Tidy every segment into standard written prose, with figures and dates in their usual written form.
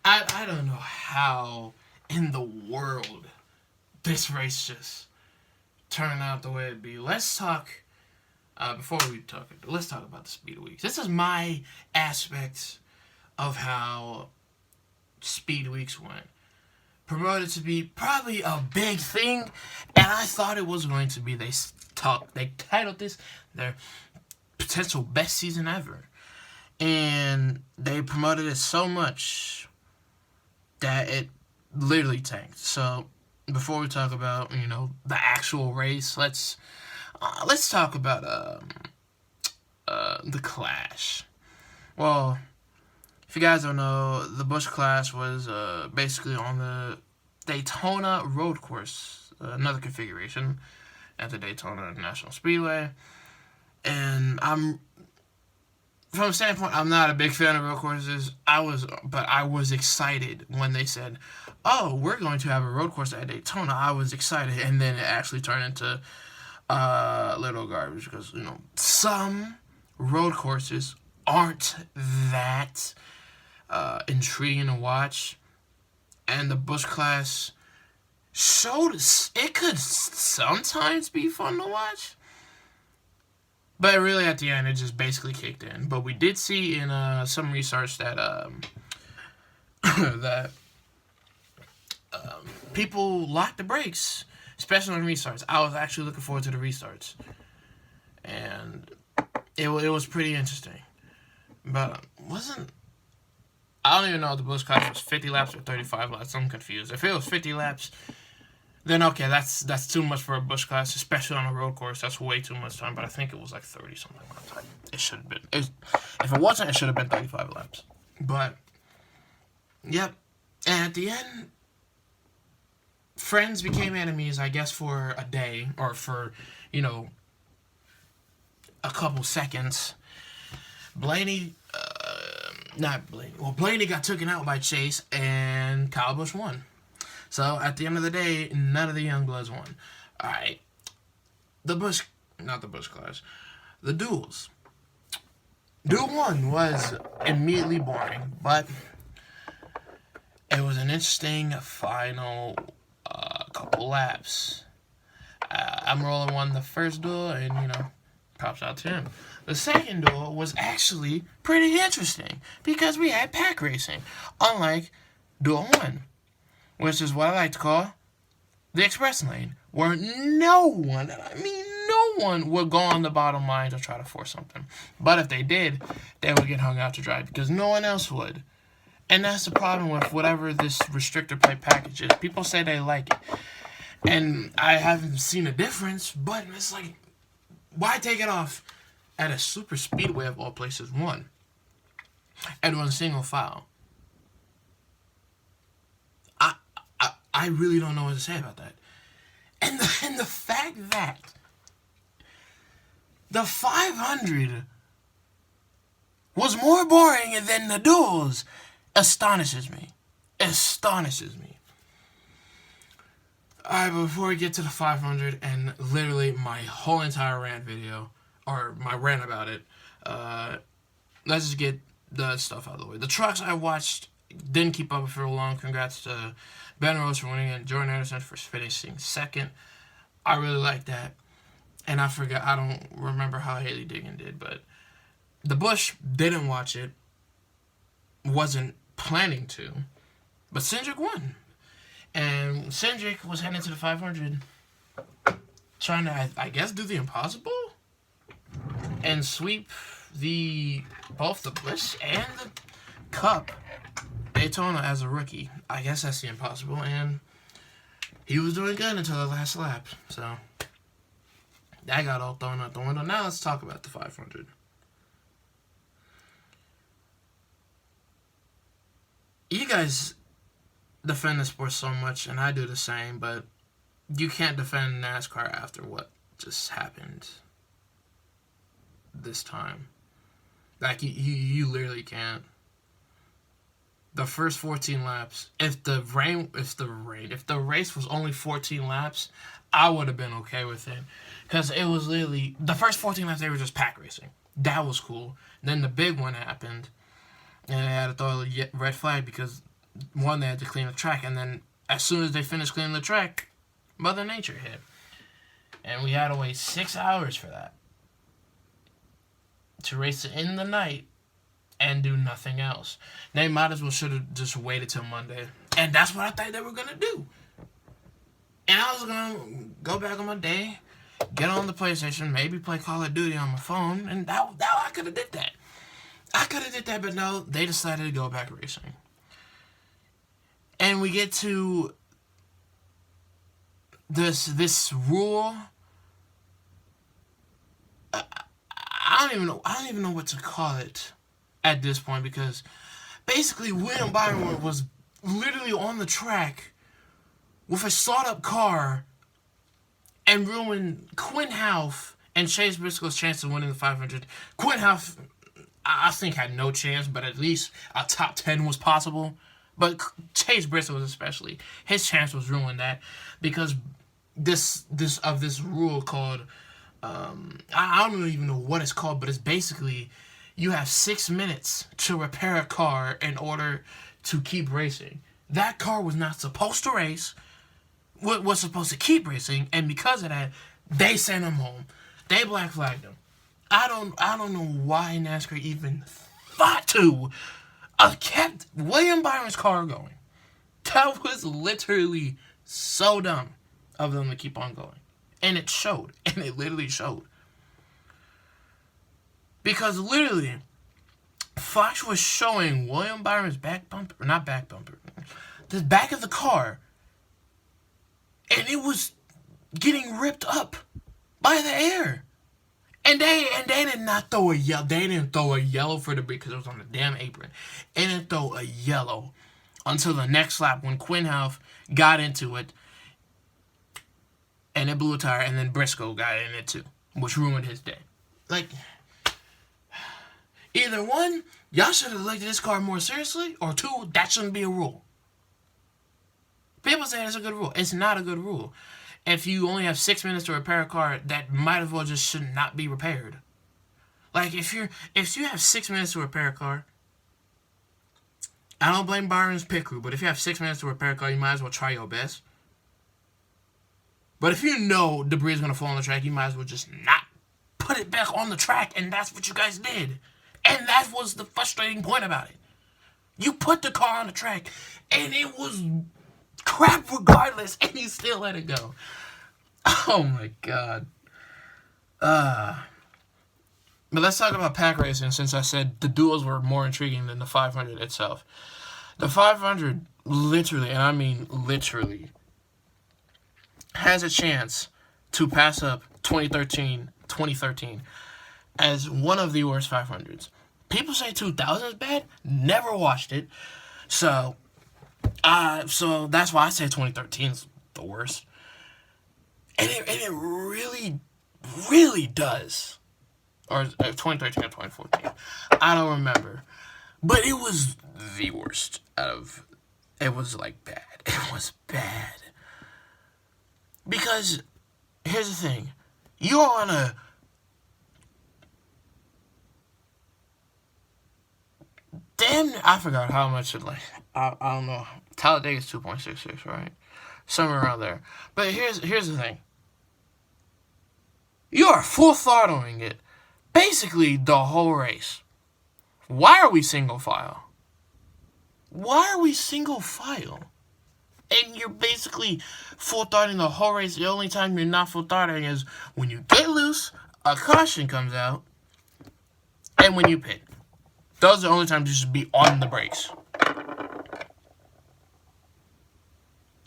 I don't know how in the world this race just turned out the way it be. Let's talk. Let's talk about the Speed Weeks. This is my aspect of how Speed Weeks went. Promoted to be probably a big thing, and I thought it was going to be. They titled this their potential best season ever, and they promoted it so much that it literally tanked. So before we talk about the actual race, let's talk about the Clash. Well, if you guys don't know, the Busch Clash was basically on the Daytona road course, another configuration at the Daytona National Speedway. And from a standpoint, I'm not a big fan of road courses. But I was excited when they said, "Oh, we're going to have a road course at Daytona." I was excited, and then it actually turned into little garbage because some road courses aren't that intriguing to watch, and the Busch Clash showed it could sometimes be fun to watch, but really at the end it just basically kicked in. But we did see in some research that that people locked the brakes, especially on restarts. I was actually looking forward to the restarts, and it was pretty interesting. But I don't even know if the Busch Clash was 50 laps or 35 laps. I'm confused. If it was 50 laps, then okay, that's too much for a Busch Clash, especially on a road course. That's way too much time. But I think it was like 30 something like that. It should have been. If it wasn't, it should have been 35 laps. But yep. And at the end, friends became enemies, I guess, for a day or for a couple seconds. Blaney got taken out by Chase, and Kyle Busch won. So, at the end of the day, none of the Youngbloods won. Alright. The duels. Duel 1 was immediately boring, but it was an interesting final couple laps. Amarola won the first duel, and, props out to him. The second duel was actually pretty interesting because we had pack racing, unlike Duel 1, which is what I like to call the express lane, where no one would go on the bottom line to try to force something. But if they did, they would get hung out to dry because no one else would. And that's the problem with whatever this restrictor plate package is. People say they like it, and I haven't seen a difference, but it's like, why take it off at a super speedway of all places, one, and on single file? I really don't know what to say about that. And the fact that the 500 was more boring than the duels astonishes me. Alright, but before we get to the 500 and literally my whole entire rant video, or my rant about it, let's just get the stuff out of the way. The trucks I watched didn't keep up for long. Congrats to Ben Rose for winning and Jordan Anderson for finishing second. I really like that. And I don't remember how Haley Diggin did, but the Busch didn't watch it, wasn't planning to, but Cindric won. And Cindric was heading to the 500, trying to, I guess, do the impossible and sweep both the Busch and the Cup Daytona as a rookie. I guess that's the impossible, and he was doing good until the last lap. So that got all thrown out the window. Now let's talk about the 500. You guys defend the sport so much, and I do the same, but you can't defend NASCAR after what just happened this time. Like, you literally can't. The first 14 laps, if the race was only 14 laps, I would have been okay with it. Because it was literally, the first 14 laps, they were just pack racing. That was cool. Then the big one happened, and they had to throw red flag because, one, they had to clean the track, and then as soon as they finished cleaning the track, Mother Nature hit. And we had to wait 6 hours for that. To race it in the night and do nothing else. They might as well should have just waited till Monday. And that's what I thought they were going to do. And I was going to go back on my day, get on the PlayStation, maybe play Call of Duty on my phone, and that I could have did that. I could have did that, but no, they decided to go back racing. And we get to this rule. I don't even know what to call it at this point, because basically William Byron was literally on the track with a sawed-up car and ruined Quinn Houff and Chase Briscoe's chance of winning the 500. Quinn Houff, I think, had no chance, but at least a top 10 was possible. But Chase Briscoe especially, his chance was ruined that because this rule called, I don't even know what it's called, but it's basically you have 6 minutes to repair a car in order to keep racing. That car was not supposed to race, was supposed to keep racing, and because of that, they sent him home. They black flagged him. I don't know why NASCAR even thought to kept William Byron's car going. That was literally so dumb of them to keep on going. And it showed. And it literally showed. Because literally, Fox was showing William Byron's back bumper, not back bumper, the back of the car, and it was getting ripped up by the air. And they did not throw a yellow. They didn't throw a yellow for the break because it was on the damn apron. They didn't throw a yellow until the next lap when Quinn Houff got into it, and it blew a tire, and then Briscoe got in it too, which ruined his day. Like, either one, y'all should have looked at this car more seriously, or two, that shouldn't be a rule. People say it's a good rule. It's not a good rule. If you only have 6 minutes to repair a car, that might as well just should not be repaired. Like, if you have 6 minutes to repair a car, I don't blame Byron's pit crew, but if you have 6 minutes to repair a car, you might as well try your best. But if you know debris is going to fall on the track, you might as well just not put it back on the track, and that's what you guys did. And that was the frustrating point about it. You put the car on the track, and it was crap regardless, and you still let it go. Oh my god. But let's talk about pack racing, since I said the duels were more intriguing than the 500 itself. The 500 literally, and I mean literally, has a chance to pass up 2013 as one of the worst 500s. People say 2000 is bad. Never watched it. So that's why I say 2013 is the worst. And it really, really does. Or 2013 or 2014. I don't remember. But it was the worst out of... It was, like, bad. It was bad. Because, here's the thing. You're on a... I forgot how much it, like... I don't know. Talladega is 2.66, right? Somewhere around there. But here's the thing. You are full throttling it. Basically, the whole race. Why are we single file? Why are we single file? And you're basically full throttling the whole race. The only time you're not full throttling is when you get loose, a caution comes out, and when you pit. Those are the only times you should be on the brakes.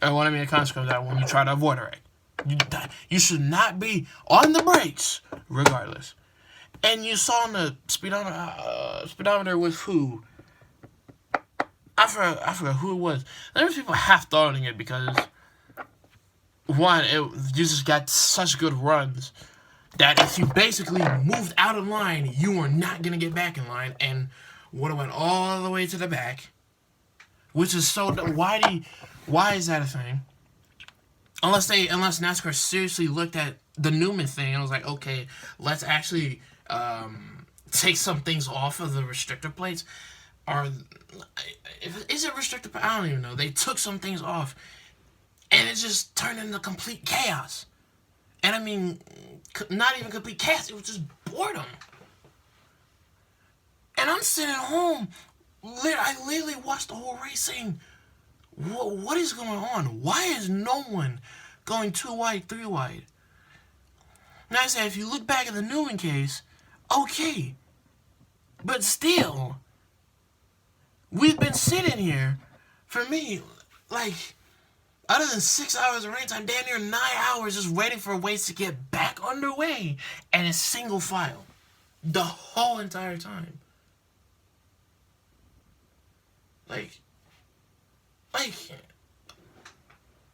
And when a caution comes out, when you try to avoid a wreck. You should not be on the brakes, regardless. And you saw on the speedometer with who? I forgot who it was. There was people half throttling it because, one, you just got such good runs that if you basically moved out of line, you were not going to get back in line and would have went all the way to the back, which is so dumb. Why is that a thing? Unless NASCAR seriously looked at the Newman thing and was like, okay, let's actually take some things off of the restrictor plates. Or is it restricted? I don't even know. They took some things off, and it just turned into complete chaos. And I mean, not even complete chaos. It was just boredom. And I'm sitting at home. I literally watched the whole race saying, what is going on? Why is no one going 2 wide, 3 wide? Now I said, if you look back at the Newman case, okay. But still, we've been sitting here, for me, like, other than 6 hours of rain time, damn near 9 hours just waiting for a race to get back underway. And it's single file. The whole entire time. Like,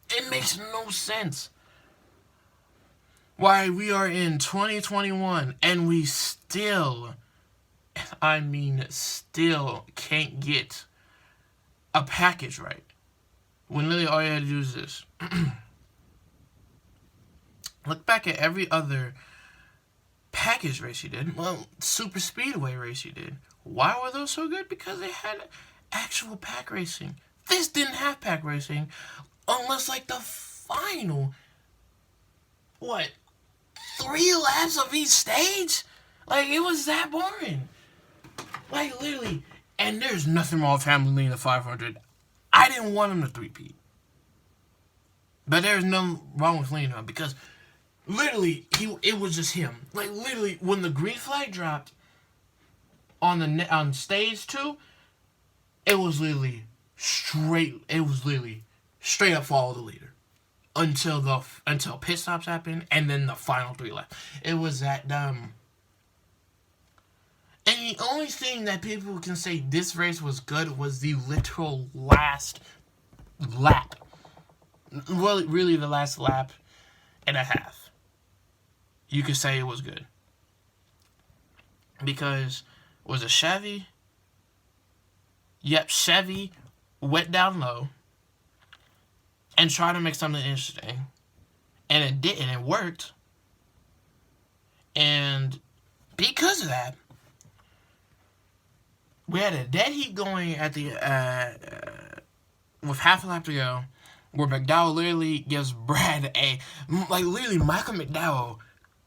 it makes no sense. Why we are in 2021 and we still, I mean still, can't get a package right. When literally all you had to do is this. Look back at every other package race you did. Well, super speedway race you did. Why were those so good? Because they had actual pack racing. This didn't have pack racing unless like the final, 3 laps of each stage? Like, it was that boring. Like, literally. And there's nothing wrong with Hamlin leading the 500. I didn't want him to three-peat. But there's nothing wrong with leading him because literally, it was just him. Like, literally, when the green flag dropped on stage 2, it was literally straight up follow the leader. Until pit stops happened, and then the final 3 laps. It was that dumb. And the only thing that people can say this race was good was the literal last lap. Well, really the last lap and a half. You could say it was good. Because, was it Chevy? Yep, Chevy went down low and tried to make something interesting. And it didn't. It worked. And because of that, we had a dead heat going at the with half a lap to go, where McDowell literally gives Brad literally Michael McDowell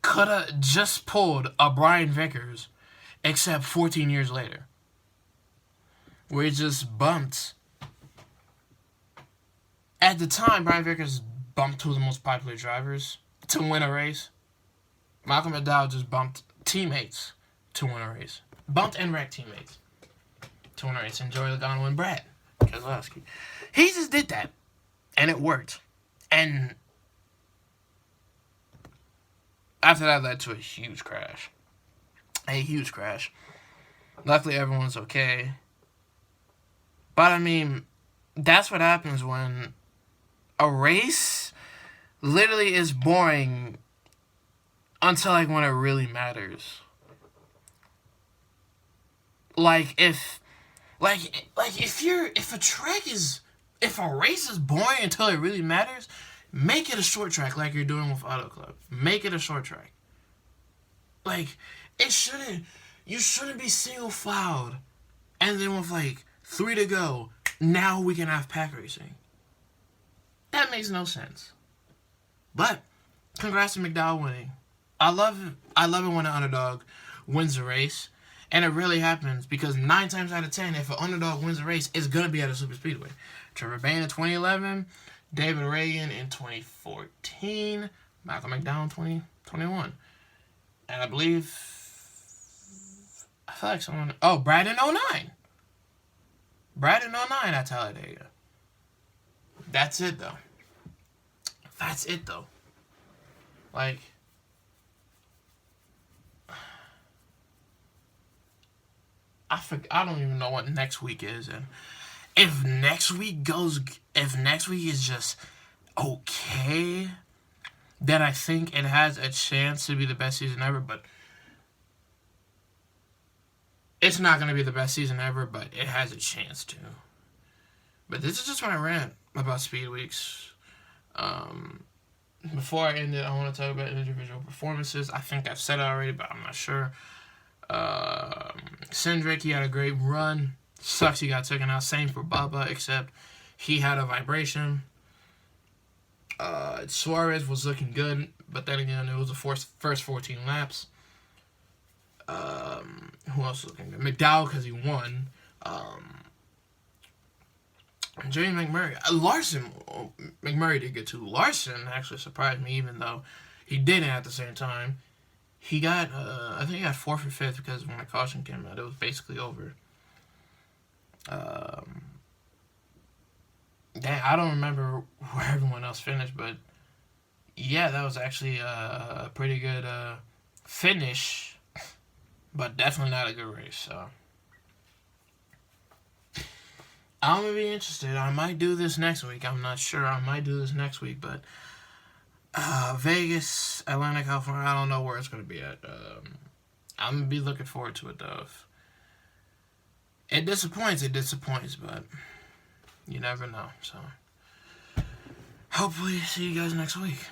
could have just pulled a Brian Vickers, except 14 years later, where he just bumped. At the time, Brian Vickers bumped 2 of the most popular drivers to win a race. Michael McDowell just bumped teammates to win a race. Bumped and wrecked teammates to win a race. And Joey Logano and Brad Keselowski. He just did that. And it worked. And after that led to a huge crash. A huge crash. Luckily, everyone's okay. But, I mean, that's what happens when a race literally is boring until, like, when it really matters. If a race is boring until it really matters, make it a short track like you're doing with Auto Club. Make it a short track. Like, you shouldn't be single filed. And then with 3 to go, now we can have pack racing. That makes no sense. But congrats to McDowell winning. I love it when an underdog wins a race. And it really happens because 9 times out of 10, if an underdog wins a race, it's going to be at a super speedway. Trevor Bayne in 2011, David Reagan in 2014, Michael McDowell in 2021. And I feel like Brad in 09. Brad in 09 at Talladega. That's it, though. I don't even know what next week is, and if next week is just okay, then I think it has a chance to be the best season ever, but it's not going to be the best season ever, but it has a chance to. But this is just my rant about Speed Weeks. Before I end it, I want to talk about individual performances. I think I've said it already, but I'm not sure. Cindric, he had a great run. Sucks he got taken out. Same for Bubba, except he had a vibration. Suarez was looking good, but then again, it was the first 14 laps. Who else was looking good? McDowell, because he won. James McMurray. Larson. McMurray did good too. Larson actually surprised me, even though he didn't at the same time. He got, I think he got 4th or 5th because when the caution came out, it was basically over. I don't remember where everyone else finished, but yeah, that was actually a pretty good finish, but definitely not a good race. So I'm gonna be interested. I might do this next week. I'm not sure. I might do this next week, but Vegas, Atlanta, California. I don't know where it's gonna be at. I'm gonna be looking forward to it though. If it disappoints, but you never know. So hopefully, see you guys next week.